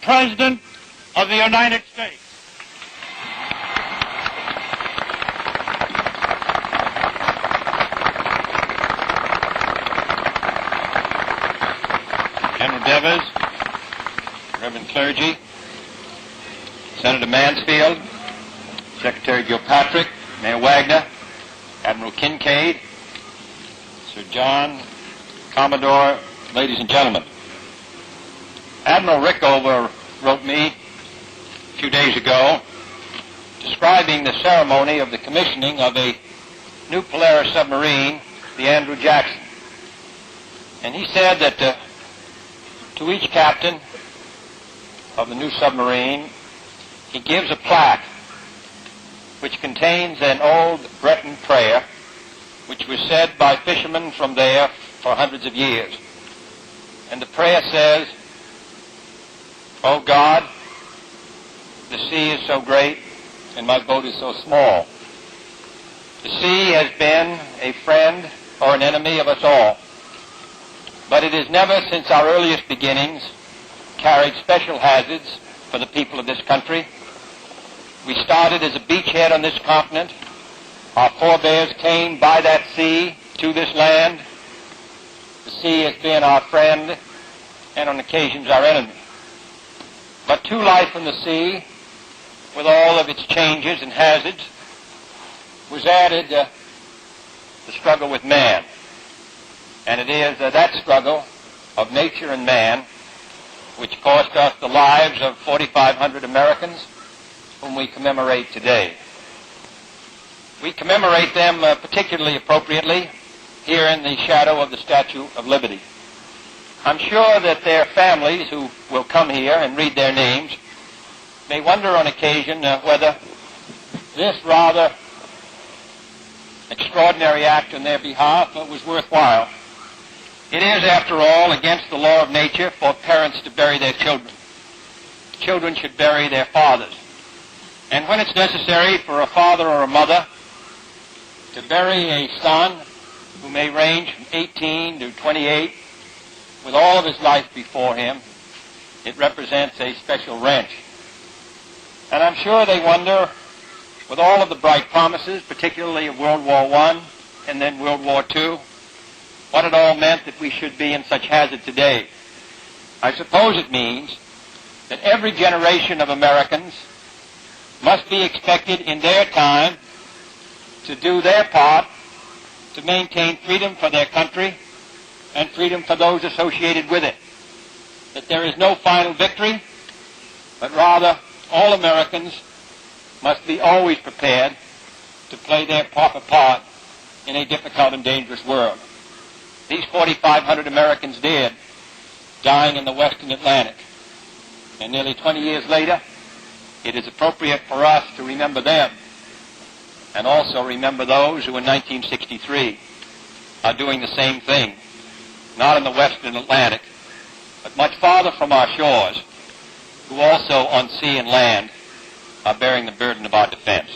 President of the United States. General Devers, Reverend Clergy, Senator Mansfield, Secretary Gilpatrick, Mayor Wagner, Admiral Kincaid, Sir John, Commodore, ladies and gentlemen. Admiral Rickover wrote me a few days ago describing the ceremony of the commissioning of a new Polaris submarine, the Andrew Jackson. And he said that to each captain of the new submarine, he gives a plaque which contains an old Breton prayer which was said by fishermen from there for hundreds of years. And the prayer says, "Oh God, the sea is so great and my boat is so small. The sea has been a friend or an enemy of us all, but it has never since our earliest beginnings carried special hazards for the people of this country. We started as a beachhead on this continent. Our forebears came by that sea to this land. The sea has been our friend and on occasions our enemy. But to life in the sea, with all of its changes and hazards, was added the struggle with man. And it is that struggle of nature and man which cost us the lives of 4,500 Americans whom we commemorate today. We commemorate them particularly appropriately here in the shadow of the Statue of Liberty. I'm sure that their families who will come here and read their names may wonder on occasion whether this rather extraordinary act on their behalf was worthwhile. It is, after all, against the law of nature for parents to bury their children. Children should bury their fathers. And when it's necessary for a father or a mother to bury a son who may range from 18 to 28 with all of his life before him, it represents a special wrench. And I'm sure they wonder, with all of the bright promises, particularly of World War I and then World War II, what it all meant that we should be in such hazard today. I suppose it means that every generation of Americans must be expected in their time to do their part to maintain freedom for their country and freedom for those associated with it. That there is no final victory, but rather all Americans must be always prepared to play their proper part in a difficult and dangerous world. These 4,500 Americans did, dying in the Western Atlantic. And nearly 20 years later, it is appropriate for us to remember them and also remember those who in 1963 are doing the same thing, not in the Western Atlantic, but much farther from our shores, who also on sea and land are bearing the burden of our defense.